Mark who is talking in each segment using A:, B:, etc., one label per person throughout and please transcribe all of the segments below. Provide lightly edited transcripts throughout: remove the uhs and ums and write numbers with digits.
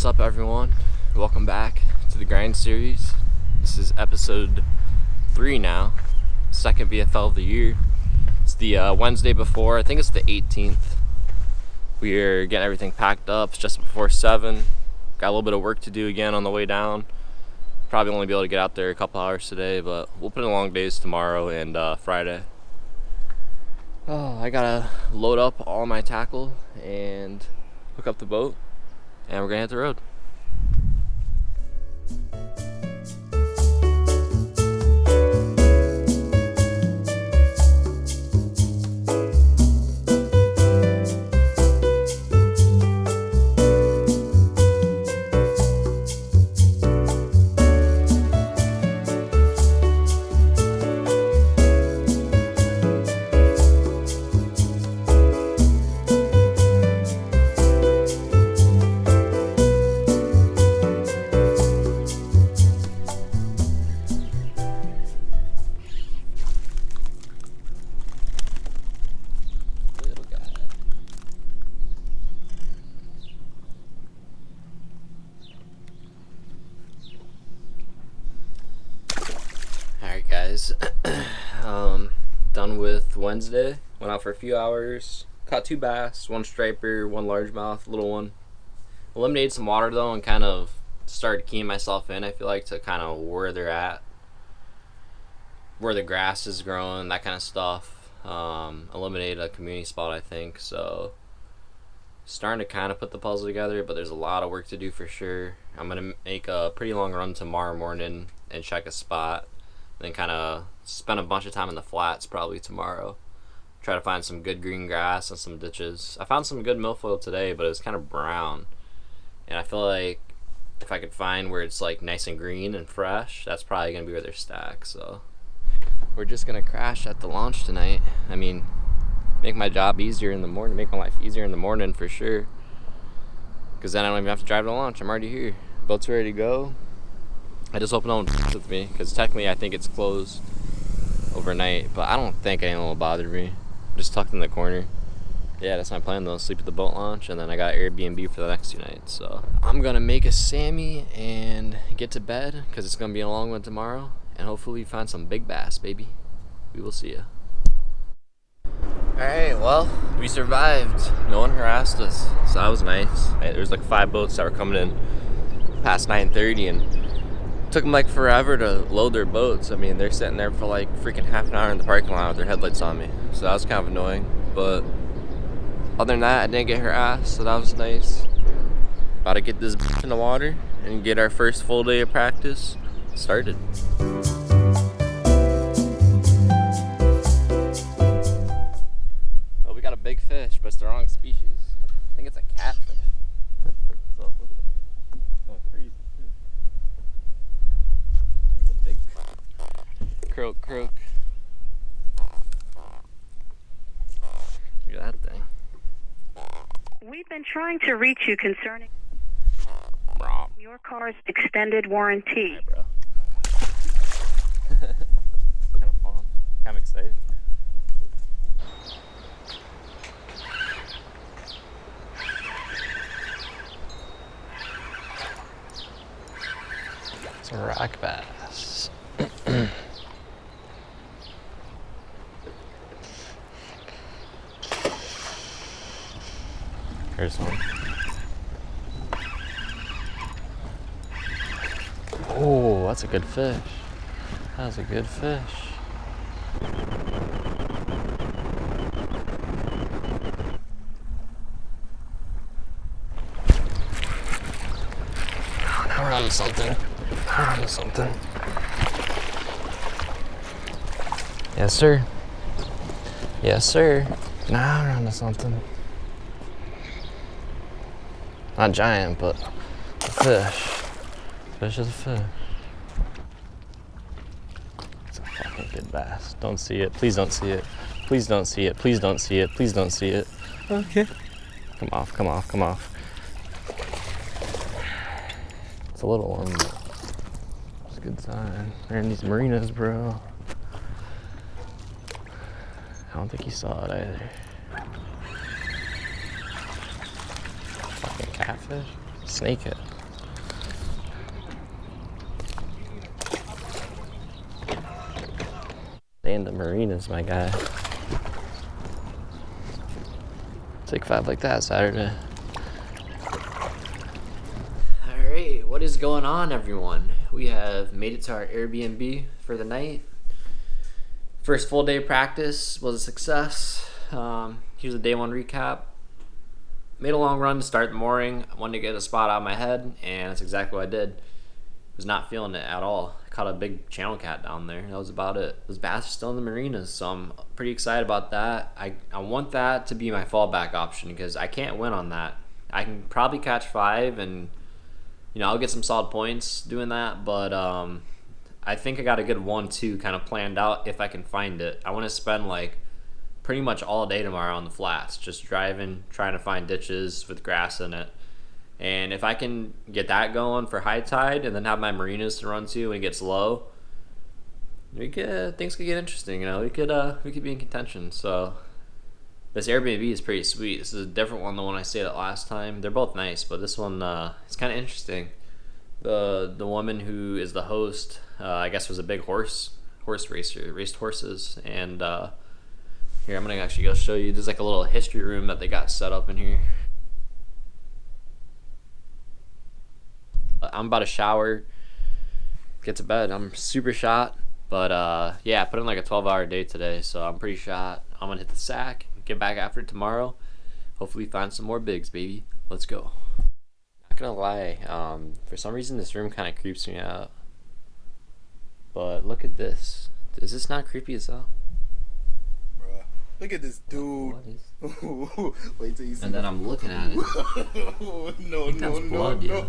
A: What's up, everyone? Welcome back to the Grind Series. This is episode 3 now, second BFL of the year. It's the Wednesday before, I think it's the 18th. We're getting everything packed up. It's just before 7. Got a little bit of work to do again on the way down. Probably only be able to get out there a couple hours today, but we'll put in long days tomorrow and Friday. Oh, I gotta load up all my tackle and hook up the boat, and we're gonna hit the road. Alright guys, done with Wednesday. Went out for a few hours, caught 2 bass, 1 striper, 1 largemouth, little one. Eliminated some water though and kind of started keying myself in, I feel like, to kind of where they're at, where the grass is growing, that kind of stuff. Eliminated a community spot, I think, so starting to kind of put the puzzle together, but there's a lot of work to do for sure. I'm gonna make a pretty long run tomorrow morning and check a spot, then kind of spend a bunch of time in the flats probably tomorrow. Try to find some good green grass and some ditches. I found some good milfoil today, but it was kind of brown, and I feel like if I could find where it's like nice and green and fresh, that's probably gonna be where they're stacked. So we're just gonna crash at the launch tonight. I mean, make my job easier in the morning, make my life easier in the morning for sure, because then I don't even have to drive to launch. I'm already here, boat's ready to go. I just hope no one with me, because technically I think it's closed overnight, but I don't think anyone will bother me. I'm just tucked in the corner. Yeah, that's my plan though, sleep at the boat launch, and then I got Airbnb for the next 2 nights. So I'm gonna make a Sammy and get to bed, because it's gonna be a long one tomorrow, and hopefully find some big bass, baby. We will see ya. Alright, well, we survived. No one harassed us, so that was nice. There was like 5 boats that were coming in past 9:30, and took them like forever to load their boats. I mean, they're sitting there for like freaking half an hour in the parking lot with their headlights on me, so that was kind of annoying. But other than that, I didn't get harassed, so that was nice. About to get this in the water and get our first full day of practice started. Oh, we got a big fish, but it's the wrong species. I think it's a catfish. So look at that. It's going crazy. It's a big croak. Look at that thing.
B: We've been trying to reach you concerning your car's extended warranty.
A: Hey, bro. Kind of fun. Kind of exciting. It's a rock bass. Here's one. Oh, that's a good fish. That's a good fish. Oh, now we're on something. Yes, sir. Yes, sir. Now we're on to something. Not giant, but a fish. Fish is a fish. It's a fucking good bass. Don't see it. Please don't see it. Please don't see it. Please don't see it. Please don't see it. Okay. Come off. It's a little one, but it's a good sign. They're in these marinas, bro. I don't think he saw it either. Fucking catfish. Snakehead. And the marinas, my guy. Take 5 like that Saturday. Alright, what is going on, everyone? We have made it to our Airbnb for the night. First full day of practice was a success. Here's a day 1 recap. Made a long run to start the morning. I wanted to get a spot out of my head, and that's exactly what I did. Was not feeling it at all. I caught a big channel cat down there. That was about it. Those bass are still in the marinas, so I'm pretty excited about that. I want that to be my fallback option because I can't win on that. I can probably catch 5 and I'll get some solid points doing that, but I think I got a good 1-2 kind of planned out if I can find it. I want to spend like pretty much all day tomorrow on the flats, just driving, trying to find ditches with grass in it. And if I can get that going for high tide and then have my marinas to run to when it gets low, things could get interesting. We could be in contention. So this Airbnb is pretty sweet. This is a different one than the one I stayed at last time. They're both nice, but this one it's kind of interesting. The woman who is the host, I guess, was a big horse racer, raced horses, and here I'm gonna actually go show you. There's like a little history room that they got set up in here. I'm about to shower, get to bed. I'm super shot, but yeah, I put in like a 12-hour day today, so I'm pretty shot. I'm gonna hit the sack, get back after it tomorrow. Hopefully find some more bigs, baby. Let's go. Not gonna lie, for some reason this room kind of creeps me out. But look at this. Is this not creepy as hell?
C: Bruh, look at this dude. Wait till you see.
A: And then I'm looking at it.
C: No.
A: Blood, yeah.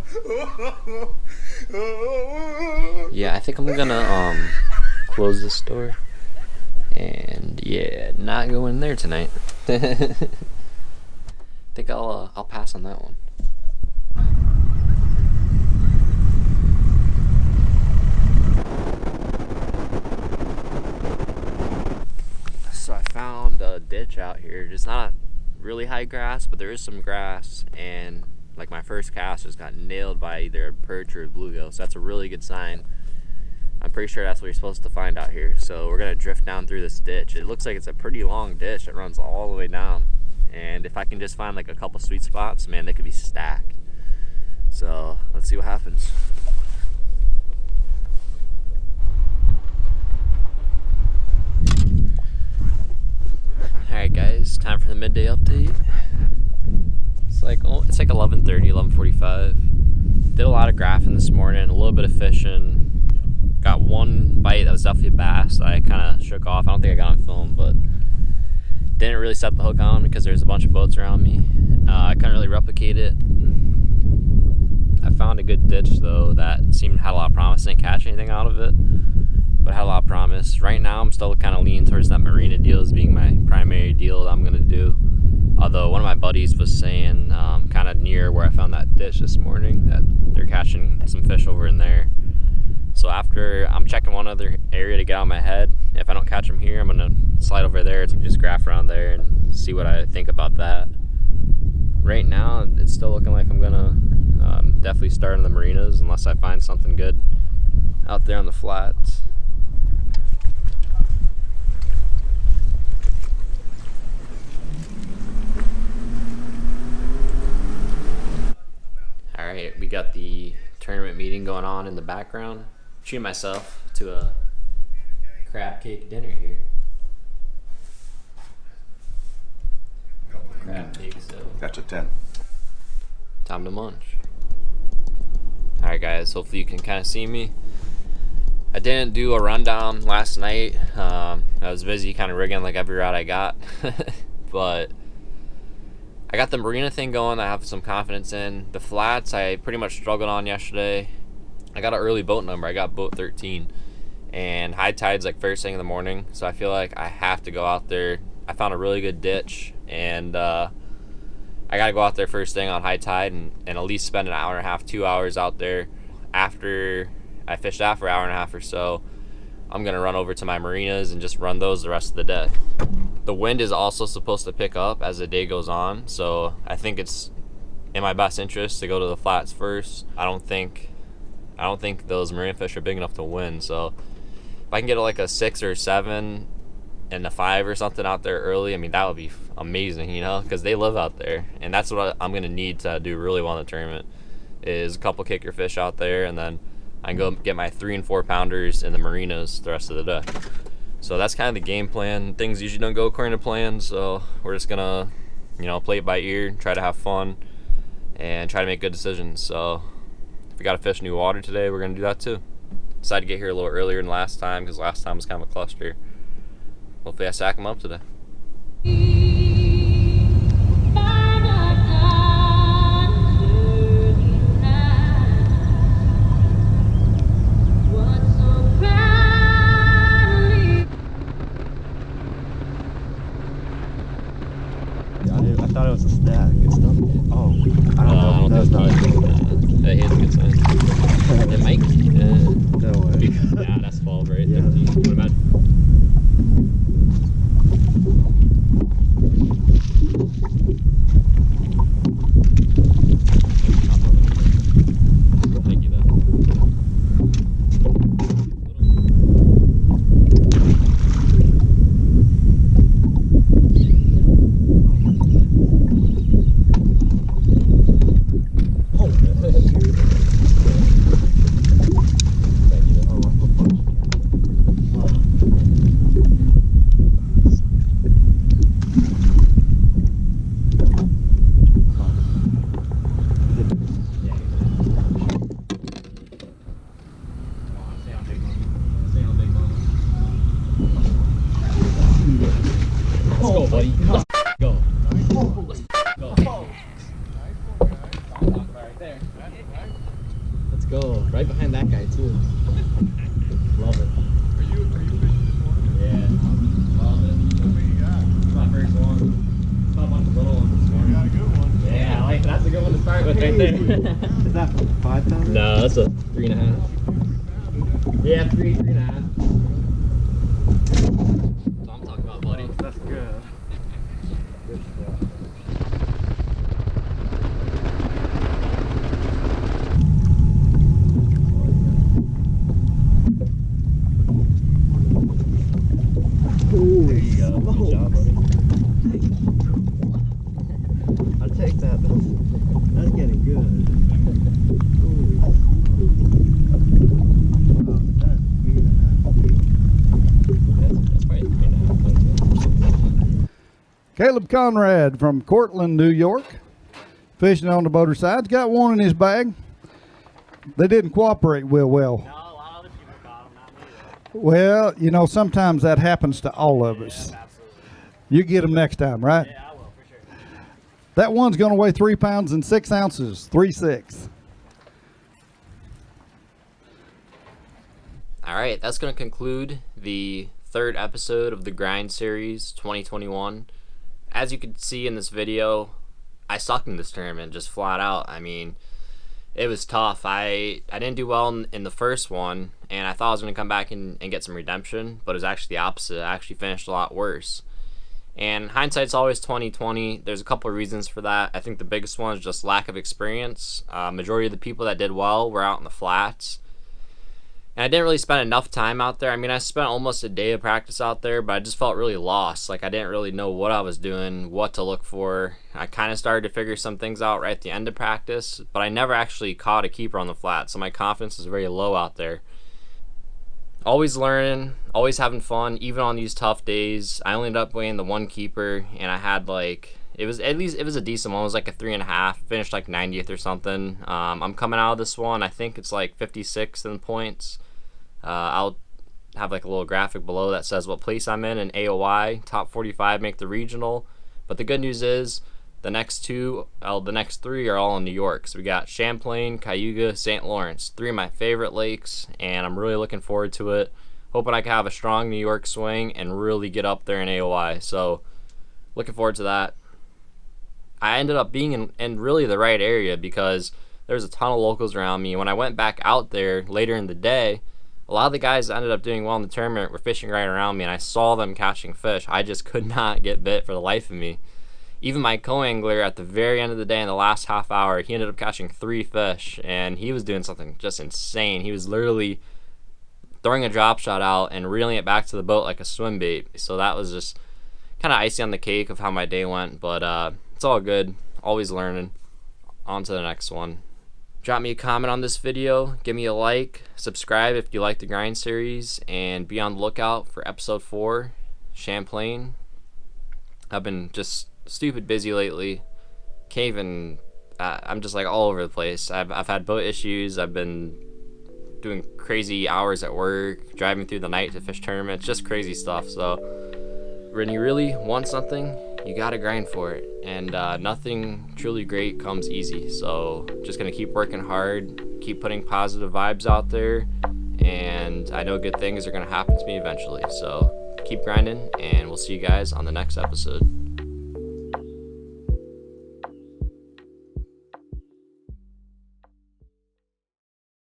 A: Yeah, I think I'm gonna close this door. And yeah, not going there tonight. Think I'll pass on that one. So I found a ditch out here. It's not really high grass, but there is some grass, and like my first cast just got nailed by either a perch or a bluegill, so that's a really good sign. I'm pretty sure that's what you're supposed to find out here. So we're gonna drift down through this ditch. It looks like it's a pretty long ditch that runs all the way down, and if I can just find like a couple sweet spots, man, they could be stacked. So let's see what happens. Alright guys, time for the midday update. It's like 11:30, 11:45. Did a lot of graphing this morning, a little bit of fishing. Got one bite that was definitely a bass that I kind of shook off. I don't think I got on film, but didn't really set the hook on because there's a bunch of boats around me. I couldn't really replicate it. I found a good ditch though that had a lot of promise. Didn't catch anything out of it, but had a lot of promise. Right now I'm still kind of leaning towards that marina deal as being my primary deal that I'm going to do. Although one of my buddies was saying kind of near where I found that ditch this morning that they're catching some fish over in there. So after I'm checking one other area to get out of my head, if I don't catch them here, I'm going to slide over there and just graph around there and see what I think about that. Right now it's still looking like I'm going to definitely start in the marinas unless I find something good out there on the flats. Alright, we got the tournament meeting going on in the background. Treating myself to a crab cake dinner here. Crab cake, so
C: That's a 10.
A: time to munch. Alright guys, hopefully you can kind of see me. I didn't do a rundown last night. I was busy kind of rigging like every rod I got. But I got the marina thing going I have some confidence in. The flats I pretty much struggled on yesterday. I got an early boat number. I got boat 13. And high tide's like first thing in the morning. So I feel like I have to go out there. I found a really good ditch. And I got to go out there first thing on high tide and at least spend an hour and a half, 2 hours out there. After I fish that for an hour and a half or so, I'm going to run over to my marinas and just run those the rest of the day. The wind is also supposed to pick up as the day goes on, so I think it's in my best interest to go to the flats first. I don't think those marina fish are big enough to win. So if I can get like a 6 or 7 and a 5 or something out there early, I mean, that would be amazing, you know, because they live out there, and that's what I'm gonna need to do really well in the tournament. Is a couple kicker fish out there, and then I can go get my 3 and 4 pounders in the marinas the rest of the day. So that's kind of the game plan. Things usually don't go according to plan, so we're just gonna, you know, play it by ear, try to have fun, and try to make good decisions. So if we got to fish new water today, we're gonna do that too. Decided to get here a little earlier than last time because last time was kind of a cluster. Hopefully I sack them up today.
D: I thought it was a stack. It's not. Oh, I don't know. That's not a good sign.
A: That is a good sign. It might.
D: No way.
A: Yeah, that's 12, right?
D: Yeah.
A: 15. What about? Thank you, though. Let's go, buddy. Let's go. Let's go. Right there. Let's go. Right behind that guy too. Love it.
C: Are you fishing this morning?
A: Yeah. Love it.
C: How many you got?
A: My first one. Caught a bunch of little ones this
C: You
A: morning.
C: got a good one.
A: Yeah, like that's a good one to start with right there.
D: Is that 5 pounders?
A: No, that's a 3.5. Yeah, 3.5. So I'm talking about, buddy.
D: That's good. Good stuff.
A: There you go. Good job, buddy.
D: I'll take that. That's getting good. Holy. Wow, that's 3.5 feet.
A: That's probably 3.5.
E: Caleb Conrad from Cortland, New York, fishing on the boater sides. Got one in his bag. They didn't cooperate well.
A: No, a lot of other people got them, not me though.
E: Well, you know, sometimes that happens to all of us.
A: Absolutely.
E: You get them next time, right?
A: Yeah, I will, for sure.
E: That one's going to weigh 3 pounds and 6 ounces, 3.6.
A: All right, that's going to conclude the 3rd episode of the Grind Series 2021. As you can see in this video, I sucked in this tournament, just flat out. I mean, it was tough. I didn't do well in the first one, and I thought I was going to come back and get some redemption, but it was actually the opposite. I actually finished a lot worse. And hindsight's always 20/20. There's a couple of reasons for that. I think the biggest one is just lack of experience. Majority of the people that did well were out in the flats. And I didn't really spend enough time out there. I mean, I spent almost a day of practice out there, but I just felt really lost. Like, I didn't really know what I was doing, what to look for. I kind of started to figure some things out right at the end of practice, but I never actually caught a keeper on the flat, so my confidence was very low out there. Always learning, always having fun, even on these tough days. I only ended up weighing the 1 keeper, and I had like, it was a decent one. It was like a 3.5, finished like 90th or something. I'm coming out of this one, I think it's like 56th in points. I'll have like a little graphic below that says what place I'm in AOI. Top 45 make the regional. But the good news is the next 3 are all in New York. So we got Champlain, Cayuga, St. Lawrence. 3 of my favorite lakes, and I'm really looking forward to it. Hoping I can have a strong New York swing and really get up there in AOI. So looking forward to that. I ended up being in really the right area because there's a ton of locals around me. When I went back out there later in the day, a lot of the guys that ended up doing well in the tournament were fishing right around me, and I saw them catching fish. I just could not get bit for the life of me. even my co-angler at the very end of the day, in the last half hour, he ended up catching 3 fish, and he was doing something just insane. He was literally throwing a drop shot out and reeling it back to the boat like a swim bait. So that was just kind of icing on the cake of how my day went, but it's all good. Always learning. On to the next one. Drop me a comment on this video, give me a like, subscribe if you like the grind series, and be on the lookout for episode 4, Champlain. I've been just stupid busy lately. I'm just like all over the place. I've had boat issues. I've been doing crazy hours at work, driving through the night to fish tournaments, just crazy stuff. So when you really want something, you gotta grind for it, and nothing truly great comes easy. So just gonna keep working hard, keep putting positive vibes out there, and I know good things are gonna happen to me eventually. So keep grinding, and we'll see you guys on the next episode.